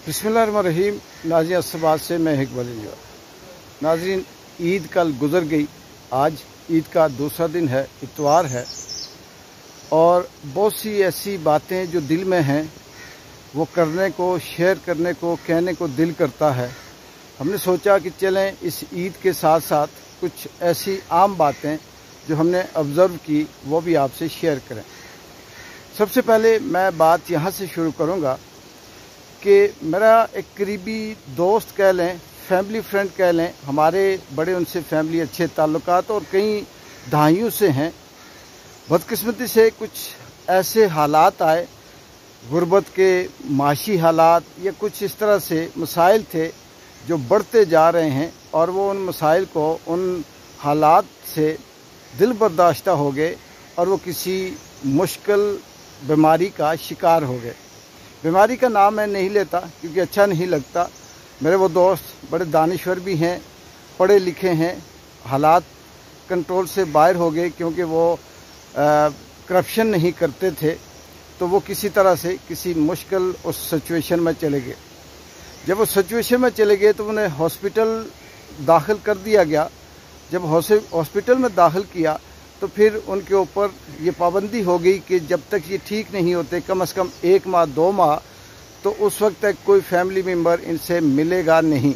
बिस्मिल्लाहिर्रहमानिर्रहीम। नाज़रीन अस्सबाद से मैं इकबाल नाज़रीन, ईद कल गुज़र गई। आज ईद का दूसरा दिन है, इतवार है, और बहुत सी ऐसी बातें जो दिल में हैं वो करने को, शेयर करने को, कहने को दिल करता है। हमने सोचा कि चलें इस ईद के साथ साथ कुछ ऐसी आम बातें जो हमने ऑब्ज़र्व की वो भी आपसे शेयर करें। सबसे पहले मैं बात यहाँ से शुरू करूँगा कि मेरा एक करीबी दोस्त कह लें, फैमिली फ्रेंड कह लें, हमारे बड़े उनसे फैमिली अच्छे ताल्लुकात और कई दहाइयों से हैं। बदकिस्मती से कुछ ऐसे हालात आए, गुर्बत के माशी हालात या कुछ इस तरह से मसाइल थे जो बढ़ते जा रहे हैं, और वो उन मसाइल को, उन हालात से दिल बर्दाश्ता हो गए और वो किसी मुश्किल बीमारी का शिकार हो गए। बीमारी का नाम मैं नहीं लेता क्योंकि अच्छा नहीं लगता। मेरे वो दोस्त बड़े दानिश्वर भी हैं, पढ़े लिखे हैं, हालात कंट्रोल से बाहर हो गए क्योंकि वो करप्शन नहीं करते थे, तो वो किसी तरह से किसी मुश्किल उस सिचुएशन में चले गए। जब वो सिचुएशन में चले गए तो उन्हें हॉस्पिटल दाखिल कर दिया गया। जब हॉस्पिटल में दाखिल किया तो फिर उनके ऊपर ये पाबंदी हो गई कि जब तक ये ठीक नहीं होते, कम से कम 1 माह 2 माह, तो उस वक्त तक कोई फैमिली मेम्बर इनसे मिलेगा नहीं।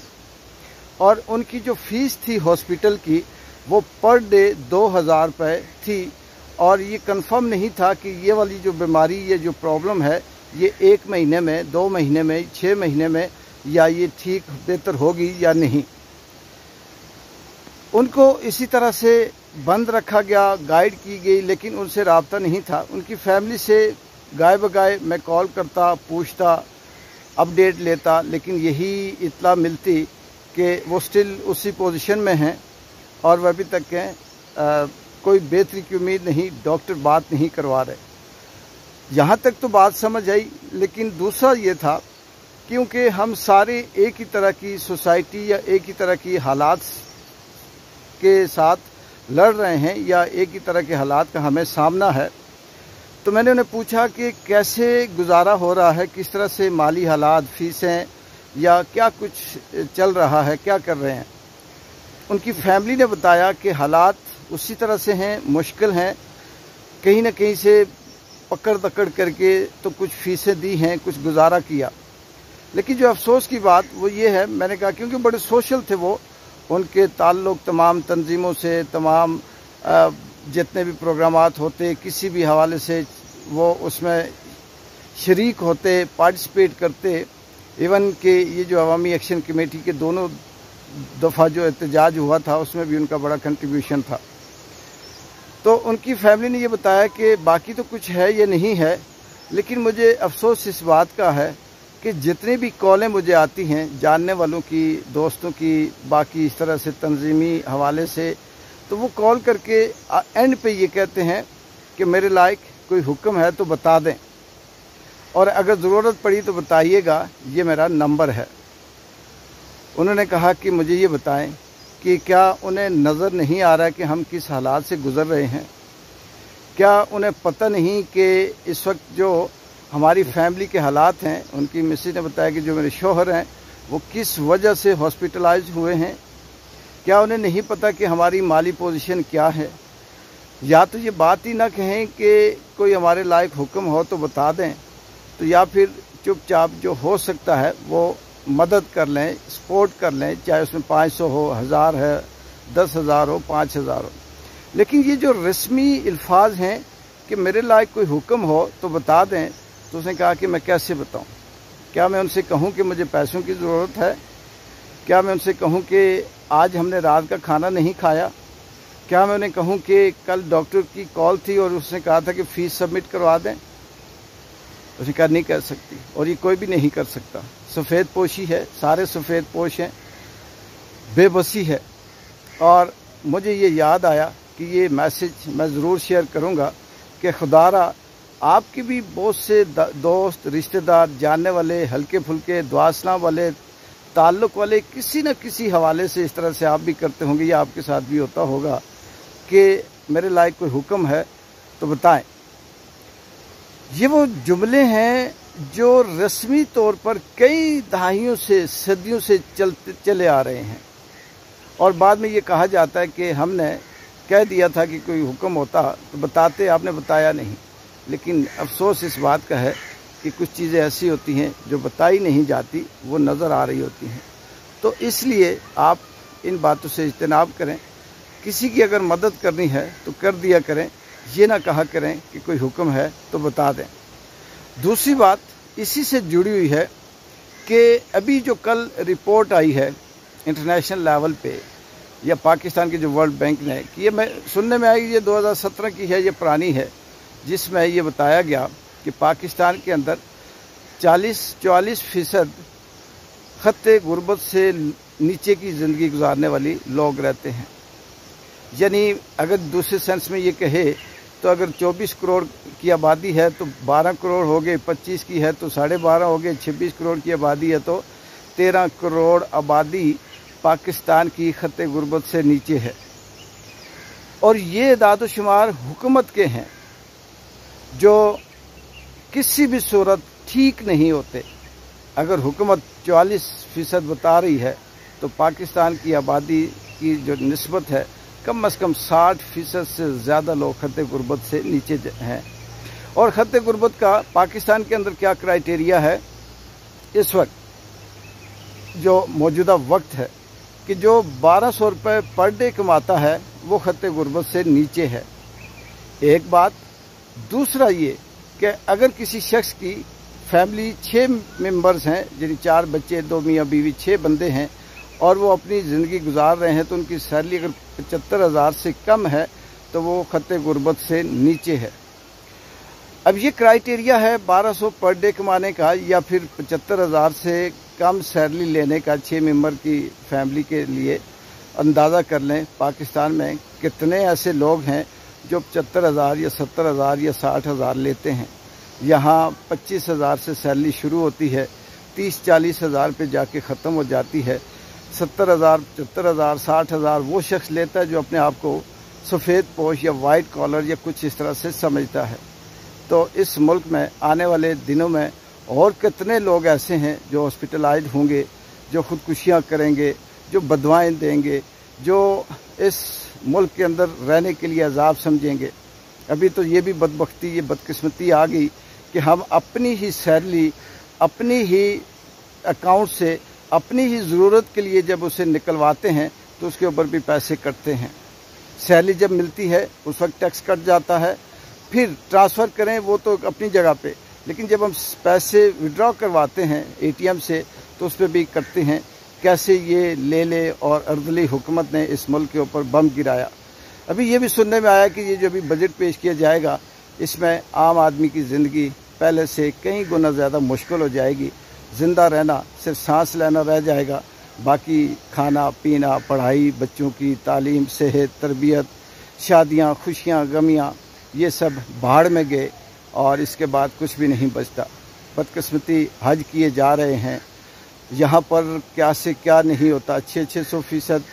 और उनकी जो फीस थी हॉस्पिटल की वो पर डे 2000 रुपये थी, और ये कंफर्म नहीं था कि ये वाली जो बीमारी, ये जो प्रॉब्लम है, ये 1 महीने में, 2 महीने में, 6 महीने में या ये ठीक बेहतर होगी या नहीं। उनको इसी तरह से बंद रखा गया, गाइड की गई, लेकिन उनसे राब्ता नहीं था। उनकी फैमिली से गाय बगाए मैं कॉल करता, पूछता, अपडेट लेता, लेकिन यही इत्तला मिलती कि वो स्टिल उसी पोजीशन में हैं और वह अभी तक हैं, कोई बेहतरी की उम्मीद नहीं, डॉक्टर बात नहीं करवा रहे। यहाँ तक तो बात समझ आई, लेकिन दूसरा ये था क्योंकि हम सारे एक ही तरह की सोसाइटी या एक ही तरह की हालात के साथ लड़ रहे हैं या एक ही तरह के हालात का हमें सामना है, तो मैंने उन्हें पूछा कि कैसे गुजारा हो रहा है, किस तरह से माली हालात, फीसें या क्या कुछ चल रहा है, क्या कर रहे हैं। उनकी फैमिली ने बताया कि हालात उसी तरह से हैं, मुश्किल हैं, कहीं ना कहीं से पकड़ दकड़ करके तो कुछ फीसें दी हैं, कुछ गुजारा किया। लेकिन जो अफसोस की बात वो ये है, मैंने कहा क्योंकि बड़े सोशल थे वो, उनके ताल्लुक तमाम तंजीमों से, तमाम जितने भी प्रोग्रामात होते, किसी भी हवाले से वो उसमें शरीक होते, पार्टिसिपेट करते। इवन कि ये जो अवामी एक्शन कमेटी के दोनों दफ़ा जो एहतजाज हुआ था उसमें भी उनका बड़ा कंट्रीब्यूशन था। तो उनकी फैमिली ने ये बताया कि बाकी तो कुछ है ये नहीं है, लेकिन मुझे अफसोस इस बात का है कि जितनी भी कॉलें मुझे आती हैं जानने वालों की, दोस्तों की, बाकी इस तरह से तंजीमी हवाले से, तो वो कॉल करके एंड पे ये कहते हैं कि मेरे लायक कोई हुक्म है तो बता दें, और अगर ज़रूरत पड़ी तो बताइएगा, ये मेरा नंबर है। उन्होंने कहा कि मुझे ये बताएं कि क्या उन्हें नज़र नहीं आ रहा है कि हम किस हालात से गुज़र रहे हैं? क्या उन्हें पता नहीं कि इस वक्त जो हमारी फैमिली के हालात हैं? उनकी मिसेज ने बताया कि जो मेरे शोहर हैं वो किस वजह से हॉस्पिटलाइज हुए हैं। क्या उन्हें नहीं पता कि हमारी माली पोजीशन क्या है? या तो ये बात ही ना कहें कि कोई हमारे लायक हुक्म हो तो बता दें, तो या फिर चुपचाप जो हो सकता है वो मदद कर लें, सपोर्ट कर लें, चाहे उसमें 500 हो, 1000 है, 10,000 हो, 5,000 हो। लेकिन ये जो रस्मी अल्फाज हैं कि मेरे लायक कोई हुक्म हो तो बता दें, तो उसने कहा कि मैं कैसे बताऊं? क्या मैं उनसे कहूं कि मुझे पैसों की ज़रूरत है? क्या मैं उनसे कहूं कि आज हमने रात का खाना नहीं खाया? क्या मैं उन्हें कहूं कि कल डॉक्टर की कॉल थी और उसने कहा था कि फ़ीस सबमिट करवा दें? उसने कहा नहीं कर सकती, और ये कोई भी नहीं कर सकता। सफ़ेद पोशी है, सारे सफ़ेद पोश हैं, बेबसी है। और मुझे ये याद आया कि ये मैसेज मैं ज़रूर शेयर करूँगा कि खुदारा आपके भी बहुत से दोस्त, रिश्तेदार, जानने वाले, हल्के फुल्के दुआसना वाले, ताल्लुक़ वाले, किसी न किसी हवाले से इस तरह से आप भी करते होंगे या आपके साथ भी होता होगा कि मेरे लायक कोई हुक्म है तो बताएं। ये वो जुमले हैं जो रस्मी तौर पर कई दहाइयों से, सदियों से चले आ रहे हैं, और बाद में ये कहा जाता है कि हमने कह दिया था कि कोई हुक्म होता तो बताते, आपने बताया नहीं। लेकिन अफसोस इस बात का है कि कुछ चीज़ें ऐसी होती हैं जो बताई नहीं जाती, वो नज़र आ रही होती हैं। तो इसलिए आप इन बातों से इज्तनाब करें। किसी की अगर मदद करनी है तो कर दिया करें, ये ना कहा करें कि कोई हुक्म है तो बता दें। दूसरी बात इसी से जुड़ी हुई है कि अभी जो कल रिपोर्ट आई है इंटरनेशनल लेवल पे, या पाकिस्तान के जो वर्ल्ड बैंक ने, कि ये मैं सुनने में आई, ये 2017 की है, ये पुरानी है, जिसमें ये बताया गया कि पाकिस्तान के अंदर 44% खत्ते गुर्बत से नीचे की ज़िंदगी गुजारने वाली लोग रहते हैं। यानी अगर दूसरे सेंस में ये कहे तो अगर 24 करोड़ की आबादी है तो 12 करोड़ हो गए, 25 की है तो 12.5 हो गए, 26 करोड़ की आबादी है तो 13 करोड़ आबादी पाकिस्तान की खत्ते गुर्बत से नीचे है। और ये इदाद शुमार हुकूमत के हैं जो किसी भी सूरत ठीक नहीं होते। अगर हुकूमत 44% बता रही है तो पाकिस्तान की आबादी की जो निस्बत है कम से कम 60% से ज़्यादा लोग खत्ते गुर्बत से नीचे हैं। और खत्ते गुर्बत का पाकिस्तान के अंदर क्या क्राइटेरिया है इस वक्त, जो मौजूदा वक्त है, कि जो 1200 रुपये पर डे कमाता है वो खत्ते गुर्बत से नीचे है। एक बात। दूसरा ये कि अगर किसी शख्स की फैमिली 6 मेंबर्स हैं, यानी 4 बच्चे, 2 मियाँ बीवी, 6 बंदे हैं, और वो अपनी ज़िंदगी गुजार रहे हैं, तो उनकी सैलरी अगर 75,000 से कम है तो वो खत्ते गुर्बत से नीचे है। अब ये क्राइटेरिया है 1200 पर डे कमाने का या फिर 75,000 से कम सैलरी लेने का 6 मेंबर की फैमिली के लिए। अंदाज़ा कर लें पाकिस्तान में कितने ऐसे लोग हैं जो 75,000 या 70,000 या 60,000 लेते हैं। यहाँ 25,000 से सैलरी शुरू होती है, 30-40 हज़ार पे जाके ख़त्म हो जाती है। 70,000, 75,000, 60,000 वो शख्स लेता है जो अपने आप को सफ़ेद पोश या वाइट कॉलर या कुछ इस तरह से समझता है। तो इस मुल्क में आने वाले दिनों में और कितने लोग ऐसे हैं जो हॉस्पिटलाइज्ड होंगे, जो खुदकुशियाँ करेंगे, जो बदवाएं देंगे, जो इस मुल्क के अंदर रहने के लिए अजाब समझेंगे। अभी तो ये भी बदबख्ती, ये बदकिस्मती आ गई कि हम अपनी ही सैलरी, अपनी ही अकाउंट से, अपनी ही ज़रूरत के लिए जब उसे निकलवाते हैं तो उसके ऊपर भी पैसे कटते हैं। सैलरी जब मिलती है उस वक्त टैक्स कट जाता है, फिर ट्रांसफ़र करें वो तो अपनी जगह पे, लेकिन जब हम पैसे विड्रॉ करवाते हैं एटीएम से तो उस पर भी कटते हैं। कैसे ये ले ले और अर्दली हुकूमत ने इस मुल्क के ऊपर बम गिराया। अभी ये भी सुनने में आया कि ये जो अभी बजट पेश किया जाएगा इसमें आम आदमी की ज़िंदगी पहले से कई गुना ज़्यादा मुश्किल हो जाएगी। ज़िंदा रहना सिर्फ सांस लेना रह जाएगा, बाकी खाना पीना, पढ़ाई, बच्चों की तालीम, सेहत, तरबियत, शादियाँ, खुशियाँ, गमियाँ, ये सब भाड़ में गए और इसके बाद कुछ भी नहीं बचता। बदकिस्मती हज किए जा रहे हैं, यहाँ पर क्या से क्या नहीं होता। 600%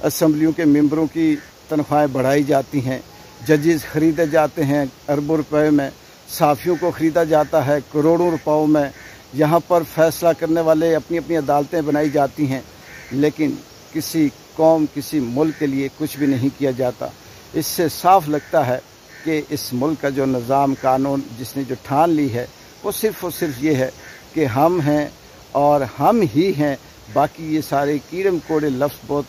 असम्बलियों के मेंबरों की तनख्वाहें बढ़ाई जाती हैं, जजेस ख़रीदे जाते हैं अरबों रुपए में, साफ़ियों को ख़रीदा जाता है करोड़ों रुपयों में। यहाँ पर फैसला करने वाले अपनी अपनी अदालतें बनाई जाती हैं, लेकिन किसी कौम, किसी मुल्क के लिए कुछ भी नहीं किया जाता। इससे साफ लगता है कि इस मुल्क का जो निज़ाम कानून जिसने जो ठान ली है वो सिर्फ़ और सिर्फ ये है कि हम हैं और हम ही हैं, बाकी ये सारे कीड़े मकोड़े लफ्ज़ बहुत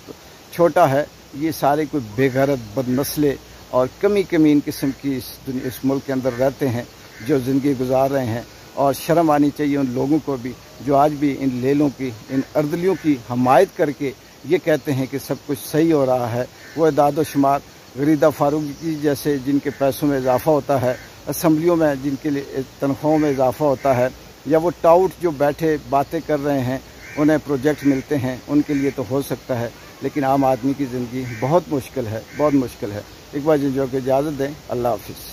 छोटा है। ये सारे कोई बेगैरत, बदनस्ले और कमीन किस्म की इस मुल्क के अंदर रहते हैं जो ज़िंदगी गुजार रहे हैं। और शर्म आनी चाहिए उन लोगों को भी जो आज भी इन लेलों की, इन अर्दलियों की हमायत करके ये कहते हैं कि सब कुछ सही हो रहा है। वो इदाद शुमार गरीदा फारूकी जैसे जिनके पैसों में इजाफा होता है, असम्बलियों में जिनके लिए तनख्वाहों में इजाफा होता है, या वो टाउट जो बैठे बातें कर रहे हैं उन्हें प्रोजेक्ट मिलते हैं, उनके लिए तो हो सकता है, लेकिन आम आदमी की ज़िंदगी बहुत मुश्किल है, बहुत मुश्किल है। एक बार जिन जो को इजाज़त दें। अल्लाह हाफिज़।